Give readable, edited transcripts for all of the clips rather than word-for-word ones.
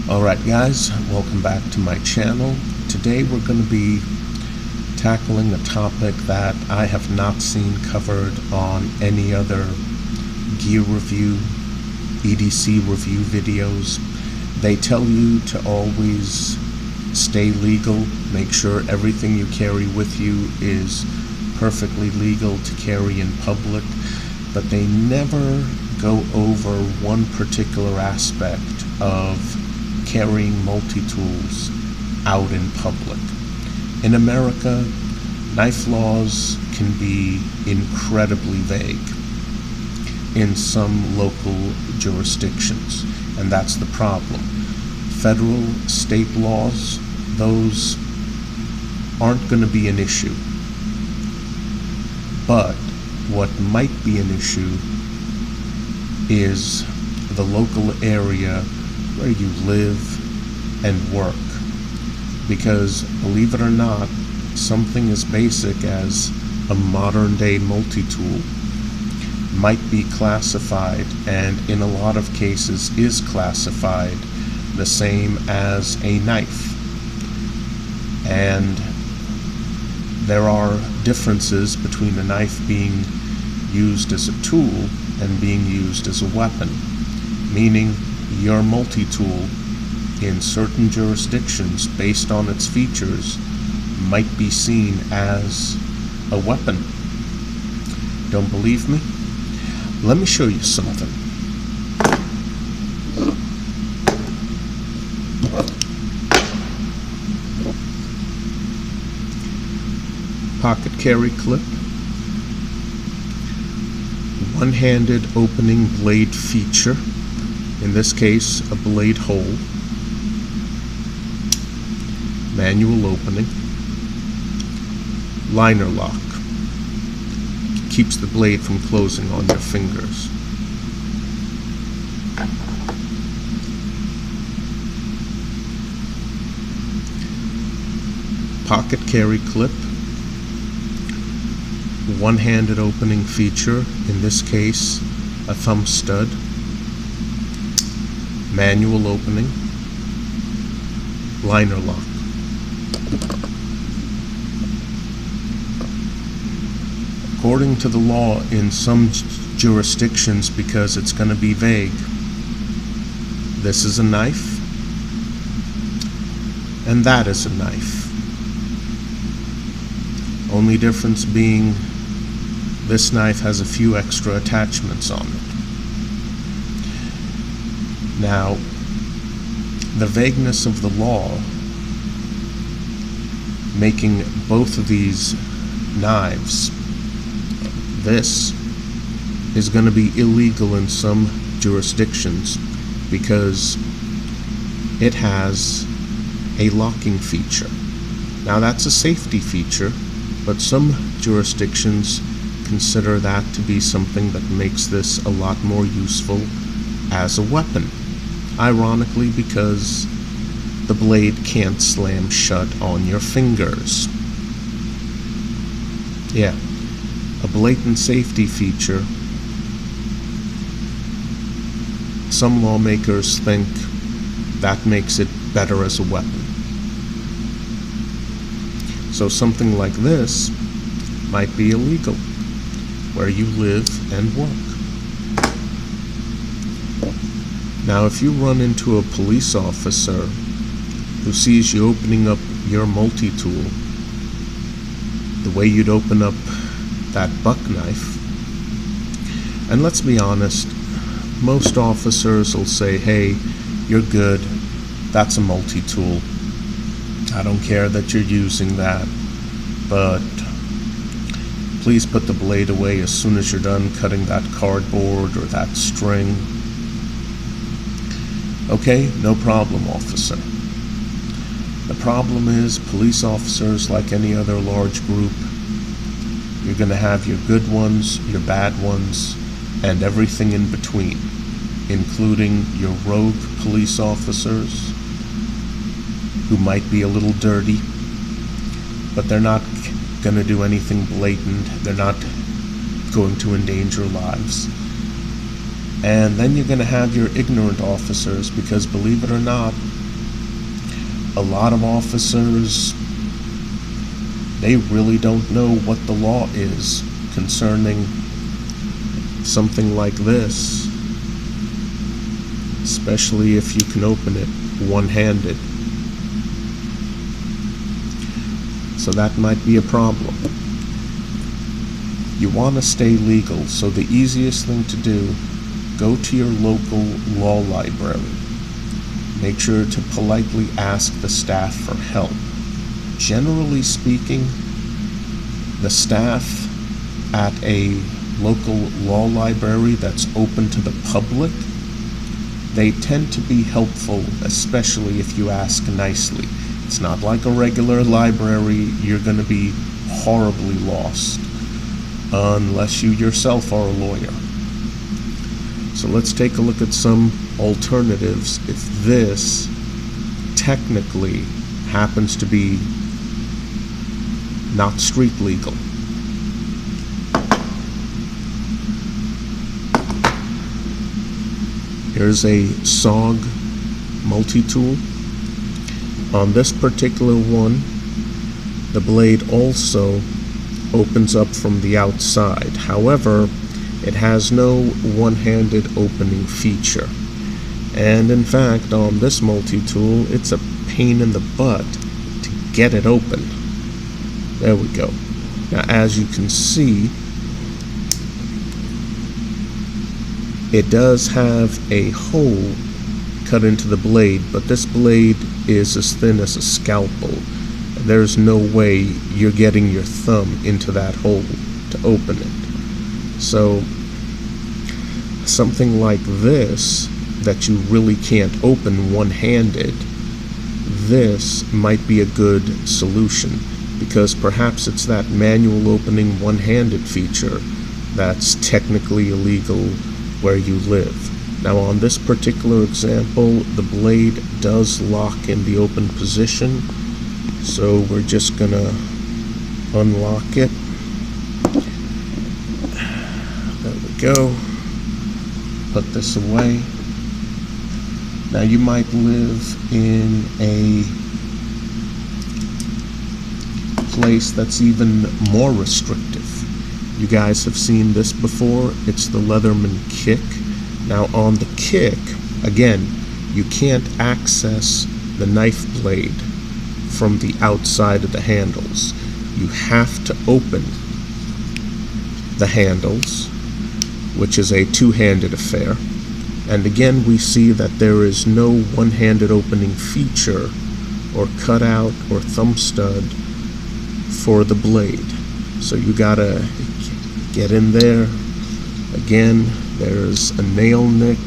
Alright guys, welcome back to my channel. Today we're going to be tackling a topic that I have not seen covered on any other gear review, EDC review videos. They tell you to always stay legal, make sure everything you carry with you is perfectly legal to carry in public, but they never go over one particular aspect of carrying multi-tools out in public. In America, knife laws can be incredibly vague in some local jurisdictions, and that's the problem. Federal, state laws, those aren't going to be an issue. But what might be an issue is the local area where you live and work, because believe it or not, something as basic as a modern day multi-tool might be classified, and in a lot of cases is classified, the same as a knife. And there are differences between a knife being used as a tool and being used as a weapon, meaning your multi-tool in certain jurisdictions, based on its features, might be seen as a weapon. Don't believe me? Let me show you something. Pocket carry clip, one-handed opening blade feature, in this case a blade hole, manual opening, liner lock, keeps the blade from closing on your fingers. Pocket carry clip, one-handed opening feature, in this case a thumb stud, manual opening, liner lock. According to the law in some jurisdictions, because it's going to be vague, this is a knife and that is a knife. Only difference being this knife has a few extra attachments on it. Now, the vagueness of the law making both of these knives, this is going to be illegal in some jurisdictions because it has a locking feature. Now, that's a safety feature, but some jurisdictions consider that to be something that makes this a lot more useful as a weapon. Ironically, because the blade can't slam shut on your fingers. Yeah, a blatant safety feature. Some lawmakers think that makes it better as a weapon. So something like this might be illegal where you live and work. Now, if you run into a police officer who sees you opening up your multi-tool the way you'd open up that buck knife, and let's be honest, most officers will say, hey, you're good, that's a multi-tool, I don't care that you're using that, but please put the blade away as soon as you're done cutting that cardboard or that string. Okay, no problem, officer. The problem is, police officers, like any other large group, you're going to have your good ones, your bad ones, and everything in between, including your rogue police officers who might be a little dirty, but they're not going to do anything blatant. They're not going to endanger lives. And then you're going to have your ignorant officers, because believe it or not, a lot of officers, they really don't know what the law is concerning something like this, especially if you can open it one-handed. So that might be a problem. You want to stay legal, so the easiest thing to do, go to your local law library. Make sure to politely ask the staff for help. Generally speaking, the staff at a local law library that's open to the public, they tend to be helpful, especially if you ask nicely. It's not like a regular library. You're going to be horribly lost unless you yourself are a lawyer. So let's take a look at some alternatives if this technically happens to be not street legal. Here's a SOG multi-tool. On this particular one, the blade also opens up from the outside. However, it has no one-handed opening feature. And in fact, on this multi-tool, it's a pain in the butt to get it open. There we go. Now, as you can see, it does have a hole cut into the blade, but this blade is as thin as a scalpel. There's no way you're getting your thumb into that hole to open it. So something like this that you really can't open one-handed, this might be a good solution, because perhaps it's that manual opening one-handed feature that's technically illegal where you live. Now on this particular example, the blade does lock in the open position, so we're just gonna unlock it. There we go. Put this away. Now you might live in a place that's even more restrictive. You guys have seen this before. It's the Leatherman Kick. Now on the Kick, again, you can't access the knife blade from the outside of the handles. You have to open the handles, which is a two-handed affair. And again, we see that there is no one-handed opening feature or cutout or thumb stud for the blade. So you gotta get in there. Again, there's a nail nick.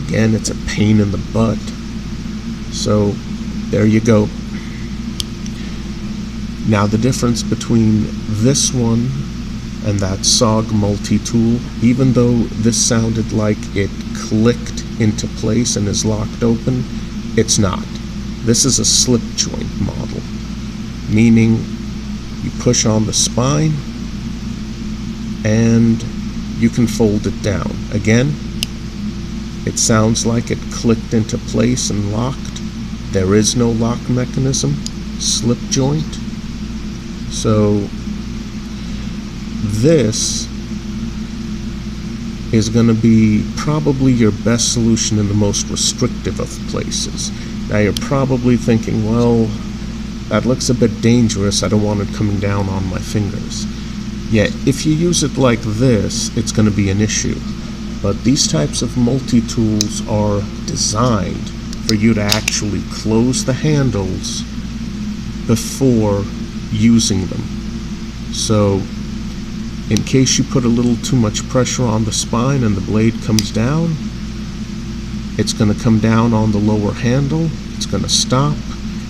Again, it's a pain in the butt. So there you go. Now the difference between this one and that SOG multi-tool, even though this sounded like it clicked into place and is locked open, it's not. This is a slip joint model, meaning you push on the spine and you can fold it down. Again, it sounds like it clicked into place and locked. There is no lock mechanism, slip joint. So this is going to be probably your best solution in the most restrictive of places. Now you're probably thinking, well, that looks a bit dangerous. I don't want it coming down on my fingers. Yeah, if you use it like this, it's going to be an issue. But these types of multi-tools are designed for you to actually close the handles before using them. So in case you put a little too much pressure on the spine and the blade comes down, it's going to come down on the lower handle, it's going to stop,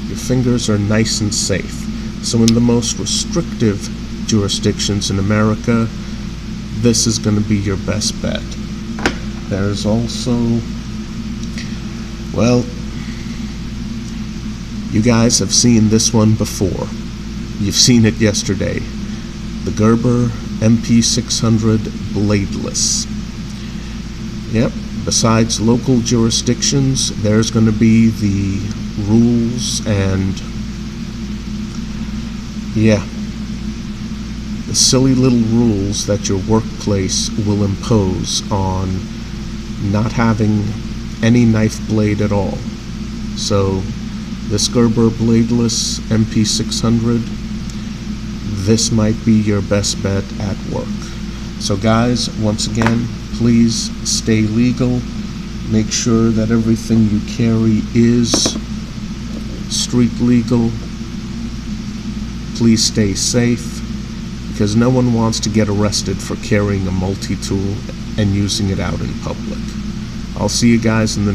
your fingers are nice and safe. So in the most restrictive jurisdictions in America, this is going to be your best bet. There's also, well, you guys have seen this one before. You've seen it yesterday. The Gerber MP600 Bladeless. Yep, besides local jurisdictions, there's going to be the rules and, yeah, the silly little rules that your workplace will impose on not having any knife blade at all. So this Gerber Bladeless MP600, this might be your best bet at work. So guys, once again, please stay legal. Make sure that everything you carry is street legal. Please stay safe, because no one wants to get arrested for carrying a multi-tool and using it out in public. I'll see you guys in the